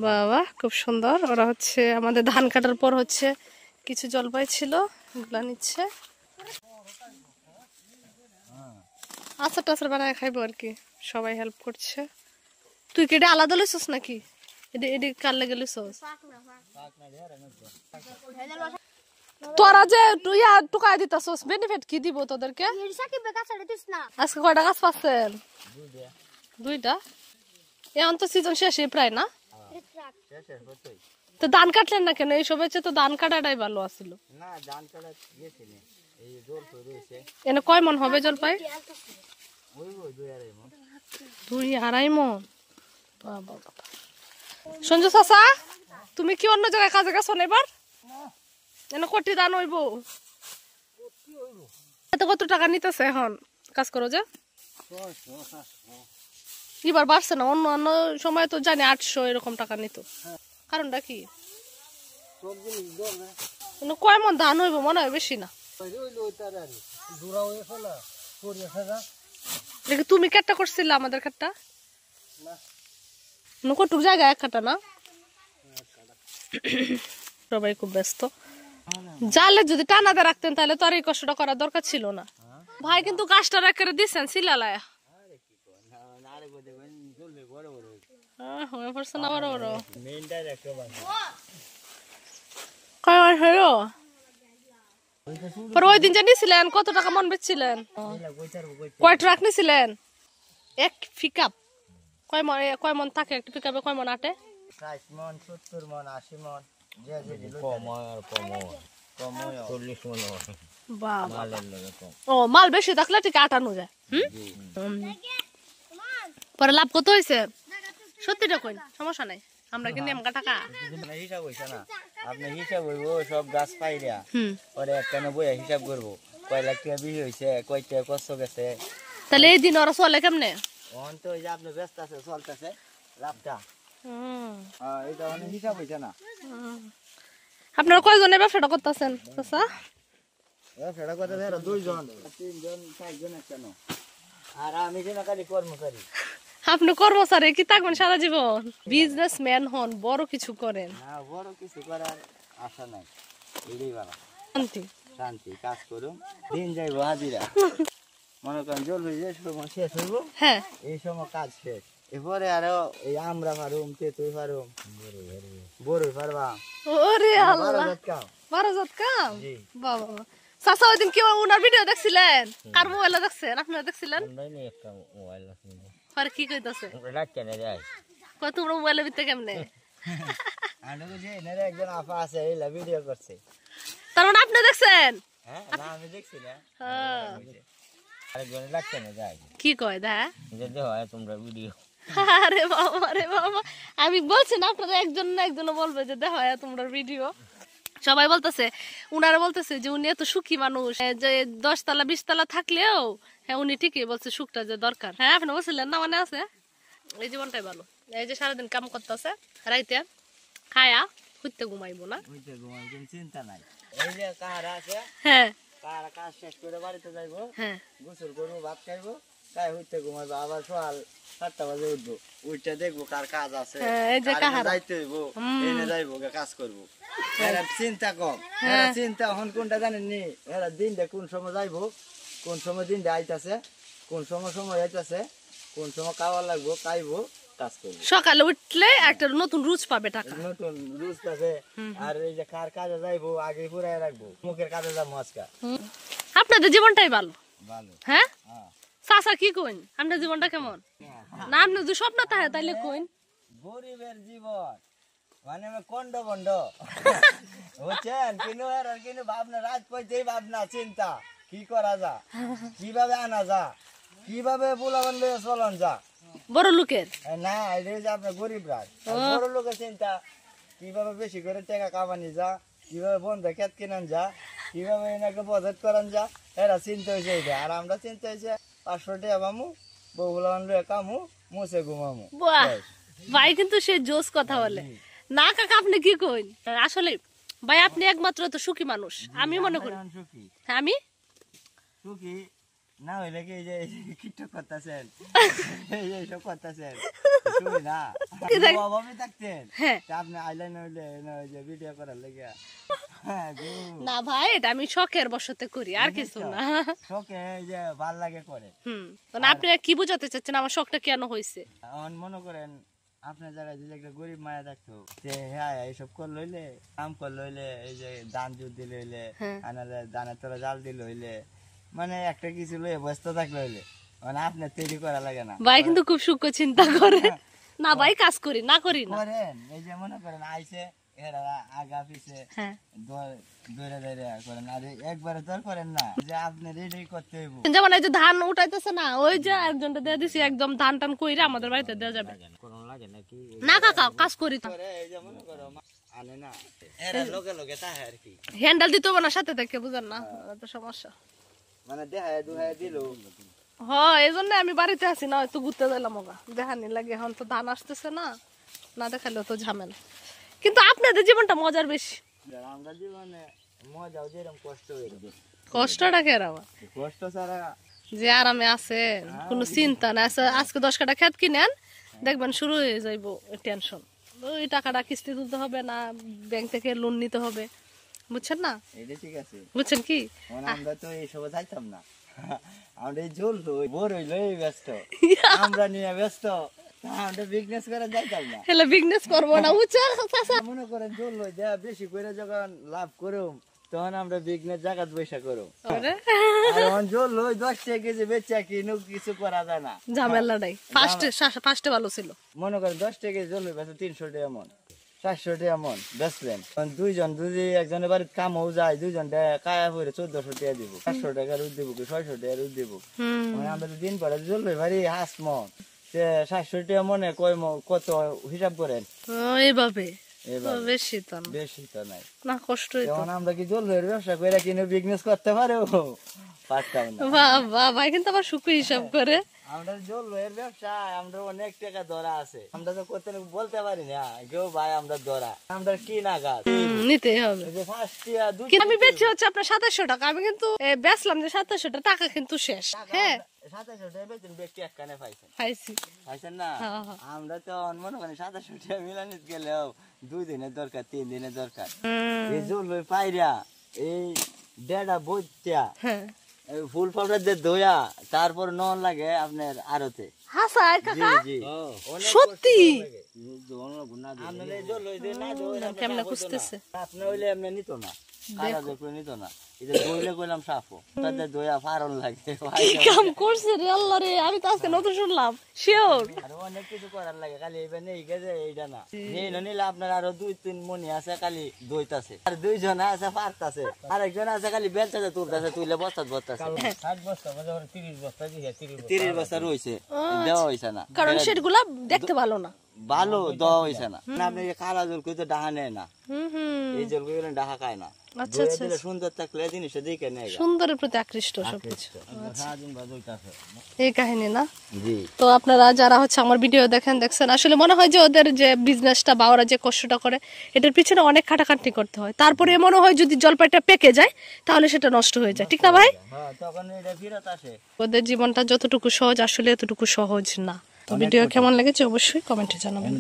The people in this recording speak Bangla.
বাবা খুব সুন্দর। ওরা হচ্ছে আমাদের ধান কাটার পর হচ্ছে কিছু জলপাই ছিল, ওগুলা নিচ্ছে, আচার টাচার বানায় খাইবো আর কি। সবাই হেল্প করছে। তুই কি এটা আলাদা লইছস নাকি? এটি কার লেগে লইছস? তোরা যে তুই টুকাই দিতাছস, বেনিফিট কি দিব তোদেরকে? আজকে কয়টা গাছ পাচ্ছেন? দুইটা। এখন তো সিজন শেষে প্রায় না? তো ধান কাটলেন না কেন? এই সবের চেয়ে তো ধান কাটাটাই ভালো আছিল। এনে কয় মন হবে জলপাই? 2-2.5 মন। সঞ্জু চাচা, তুমি কি অন্য জায়গায় কাজে গেছো না এবার? এনে কোটি ধান হইব? কত টাকা নিতেছে এখন কাজ করো যে? এবার বাড়ছে না? অন্য সময় তো জানি 800 এরকম টাকা নিত। কারণটা কি? কয় মন ধান হইব? মনে হয় বেশি না। তুমি কাটটা করছিলে আমাদের কাটটা? কটুক জায়গা এক কাটা না? সবাই খুব ব্যস্ত। জালে যদি টানাতে রাখতেন তাহলে তো আর এই কষ্টটা করার দরকার ছিল না। ভাই কিন্তু গাছটা রেখে দিচ্ছেন সিলালায়। ওই দিন যে নিছিলেন কত টাকা মন বেচছিলেন? কয় ট্রাক নিছিলেন? এক পিকআপ কয় মন থাকে? একটা পিকআপে কয় মন আটে? 60 মন, 70 মন, 80 মন, ও মাল বেশি থাকলে ঠিক আটানো যায়। পরে লাভ কত হয়েছে? সত্যিটা কই, সমস্যা নাই, আমরা কিন্তু এমকা টাকা হিসাব হইছে না। আপনি হিসাব হইব সব গাছ পাইরা, পরে একখানে বইয়া হিসাব করবো কয় লাখ টাকা বিক্রি হয়েছে, কয় টাকা কষ্ট গেছে। তাহলে এই দিন ওরা চলে কেমনে? অন তো যে আপনি ব্যস্ত আছে, চলতেছে লাভটা। এটা অনেক হিসাব হইছে না। আপনারা কয়জনের ব্যবসাটা করতেছেন? ব্যবসাটা করতে 2 জন, 3 জন, 4 জন একখানে। আর আমি যে খালি কর্মচারী। আপনি কর্মচারী কি থাকবেন সারা জীবন? বিজনেসম্যান হন, বড় কিছু করেন। না, বড় কিছু করার আশা নাই। এটাই ভালো। শান্তি কাজ করুন, দিন যাইব হাজিরা। মনে করেন জল যে সময় শেষ হইব, হ্যাঁ এই সময় কাজ শেষ। এরপরে আরো এই আমরা পারুম, তেতুই পারুম, বড়ই পারবা। ওরে আল্লাহ, 12 জাত কাম। বাবা চাচা ওই দিন কি ওনার ভিডিও দেখছিলেন? কার মোবাইলে দেখছেন? আপনারা দেখছিলেন? আর কি কইতাছে? কই তোমরা মোবাইলের ভিতরে কেমনে? একজন আপা আছে এইলা ভিডিও করছে। তার মানে আপনি দেখছেন? হ্যাঁ, না আমি দেখছি না। আরেকজন লাগছে না যায়। কি কয় দা? যে হয় তোমরা ভিডিও। আরে বাবা, আমি বলছি না আপনারা একজন না একজন বলবে যে দেখো তোমরা ভিডিও। সবাই বলতেছে, উনারা বলতেছে যে উনি এত সুখী মানুষ, যে 10 তলা 20 তলা থাকলেও হ্যাঁ উনি ঠিকই বলছে সুখটা যে দরকার। হ্যাঁ আপনি বলছিলেন না, মানে আছে এই জীবনটাই ভালো। এই যে সারাদিন কাম করতেছে, রাইতে খায়া হইতে ঘুমাইবো না, হইতে ঘুমাইবো, চিন্তা নাই। এই যে কাহারা আছে, হ্যাঁ কাহারা কাজ শেষ করে বাড়িতে যাইবো, হ্যাঁ গোসল করবো, ভাত খাইবো, তাই হইতে ঘুমাইবো। আবার সকাল 7টা বাজে উঠবো, উঠতে দেখবো কার কাজ আছে, যাইতে হইবো, এনে যাইবো, কাজ করবো। চিন্তা কম, চিন্তা এখন কোনটা জানেন নি? এরা দিনটা কোন সময় যাইবো, কোন সময় দিনটা আইতাছে, কোন সময় আইতাছে, কোন সময় খাওয়া লাগবো, খাইবো, কাজ করবো। সকালে উঠলে একটা নতুন রুচ পাবে, টাকা নতুন রুচ পাবে। আর এই যে কার কাজে যাইবো আগে পুরাই রাখবো, মুখের কাজে যাবো আজকে। আপনাদের জীবনটাই ভালো। ভালো, হ্যাঁ চাচা কি কইন? আপনার জীবনটা কেমন? না আপনি যদি স্বপ্ন থাকে তাইলে কইন। গরিবের জীবন মানে কন্ড বন্ড বুঝছেন, কিন্তু ভাবনা রাত পয়তেই ভাবনা চিন্তা কি করা যা, কিভাবে আনা যা, কিভাবে পোলাবান লইয়া চলন যা। বড় লোকের না, এটা যে আপনার গরিব রাত, বড় লোকের চিন্তা কিভাবে বেশি করে টাকা কামানি যা, কিভাবে বন্ধ খেত কিনান যা, কিভাবে এনাকে বজেট করান যা, এরা চিন্তা হয়েছে এটা। আর আমরা চিন্তা হয়েছে 500 টাকা পামু, বউগুলান লইয়া কামু, মুছে ঘুমামু। ভাই কিন্তু সে জোস কথা বলে না কাকা, আপনি কি কইন? আসলে ভাই আপনি একমাত্র তো সুখী মানুষ আমি মনে করি। আমি সুখী না হইলে কি এই যে কিটক করতেছেন এই সব করতেছেন শুনি না অভাবে থাকতেন আপনি আইলেন হইলে ওই যে ভিডিও করার লেগে না ভাই এটা আমি শখের বশতে করি আর কিছু না শখে এই যে ভাল লাগে করে মানে আপনি কি বুঝাতে চাচ্ছেন আমার শখটা কেন হয়েছে মনে করেন আপনার জায়গায় যদি একটা গরিব মায়া থাকতো যে হ্যাঁ এইসব করলে হইলে কাম করলে হইলে এই যে ধান জুত দিলে হইলে আনালে ধানের তোরা জাল দিলে হইলে মানে একটা কিছু লইয়ে ব্যস্ত থাকলে হইলে মানে আপনার তৈরি করা লাগে না ভাই কিন্তু খুব সূক্ষ্ম চিন্তা করে না ভাই কাজ করি না করি না করেন এই যে মনে করেন আইসে এরা আগা পিছে দৌড়ে দৌড়ে করেন আর একবারে তোর করেন না যে আপনি রেডি করতে হইব যেমন এই যে ধান উঠাইতেছে না ওই যে একজনটা দিয়ে দিছি একদম ধান টান কইরা আমাদের বাড়িতে দেওয়া যাবে না কাকা কাজ করি তো এই যে মনে করো আনে না এরা লগে লগে তাহে আর কি হ্যান্ডেল দিতে হবে না সাথে থেকে বুঝেন না তো সমস্যা মানে দেখায় দুহায় দিল হ্যাঁ এই জন্য আমি বাড়িতে আছি না একটু ঘুরতে গেলাম ওগা দেখানি লাগে এখন তো ধান আসতেছে না না দেখালেও তো ঝামেলা কিন্তু আপনাদের জীবনটা মজার বেশি আমরা জীবনে মজাও যেরকম কষ্ট হইবে কষ্টটা কেরাম কষ্ট ছাড়া যে আরামে আছেন কোনো চিন্তা না আজকে 10 কাটা খেত কিনেন দেখবেন শুরু হয়ে যাইব টেনশন ওই টাকাটা কিস্তি তুলতে হবে না ব্যাংক থেকে লোন নিতে হবে বুঝছেন না এটা ঠিক আছে বুঝছেন কি আমরা তো এইসব যাইতাম না আমরা এই ঝোল বোর হইলো ব্যস্ত আমরা নিয়ে ব্যস্ত আমরা বিজনেস করে যাইতাম না হেলে বিজনেস করবো না উচা মনে করেন ঝোল লই যা বেশি করে যখন লাভ করুম তখন আমরা বিজনেস জায়গা পয়সা করুম আর এখন ঝোল লই 10 টাকা কেজি বেচা কিনো কিছু করা যায় না ঝামেলা নাই ফার্স্টে ভালো ছিল মনে করেন 10 টাকা ঝোল লই বেচা 300 টাকা মন 400 টাকা মন বেচলেন দুইজন যদি একজনের বাড়িতে কাম হয়ে যায় দুইজন কায়া পরে 1400 টাকা দিব 500 টাকা রুদ দিব কি 600 টাকা রুদ দিব মানে আমরা দিন পরে ঝোল লই ভারী হাস মন 700 টাকা মনে কত হিসাব করেন এইভাবে বেশি তো নাই না কষ্ট আমরা কি ঝোল লইয়ের ব্যবসা করে কিনে বিজনেস করতে পারো পারতাম না বাহ ভাই কিন্তু আবার সুখ হিসাব করে আমরা ঝোল লইয়ের ব্যবসা আমরা অনেক টাকা ধরা আছে আমরা তো করতে বলতে পারি না কেউ ভাই আমরা ধরা আমরা কি না গাছ নিতেই হবে আমি বেচছি হচ্ছে আপনার 2700 টাকা আমি কিন্তু বেচলাম যে 2700 টাকা কিন্তু শেষ হ্যাঁ 2700 টাকা বেচেন ব্যক্তি একখানে পাইছেন না হ্যাঁ। আমরা তো মনে করি 2700 টাকা মিলানিত গেলেও 2 দিনের দরকার 3 দিনের দরকার এই ঝোল লই পাইরা এই ডেডা বইটা ফুল পাউডার দিয়ে ধোয়া তারপর নন লাগে আপনার আরতে হাসায় কাকা সত্যি কেমনে খুঁজতেছে আপনি হইলে এমনি নিত না কারা দেখলে নিত না এই যে ধইলে কইলাম সাফো তাতে ধোয়া ফারন লাগে কি কাম করছে রে আল্লাহ রে আমি তো আজকে নতুন শুনলাম শিওর আর অনেক কিছু করার লাগে খালি এইবার নেই গেছে এইটা না নেই না নিলে আপনার আরো 2-3 মনি আছে খালি দইতাছে আর দুইজন আছে ফারতাছে আরেকজন আছে খালি বেলতাছে তুলতাছে তুইলে বস্তাত বস্তাছে 60 বস্তা মানে 30 বস্তা দিয়ে 30 বস্তা রইছে দেওয়া হইছে না কারণ সেগুলা দেখতে ভালো না ভালো দেওয়া হইছে না আপনি কালা জল কইতে ডাহা নেয় না এই জল কইলে ডাহা খায় না আচ্ছা আচ্ছা সুন্দর থাকলে জিনিসটা দেখে নেয় সুন্দরের প্রতি আকৃষ্ট সবকিছু সারাদিন বাজইতাছে এই কাহিনী না জি তো আপনারা যারা হচ্ছে আমার ভিডিও দেখছেন আসলে মনে হয় যে ওদের যে বিজনেসটা বা ওরা যে কষ্টটা করে এটার পিছনে অনেক খাটাখাটনি করতে হয় তারপরে মনে হয় যদি জলপাইটা পেকে যায় তাহলে সেটা নষ্ট হয়ে যায় ঠিক না ভাই তখন এটা ফিরত আসে ওদের জীবনটা যতটুকু সহজ আসলে এতটুকু সহজ না তো ভিডিও কেমন লেগেছে অবশ্যই কমেন্টে জানাবেন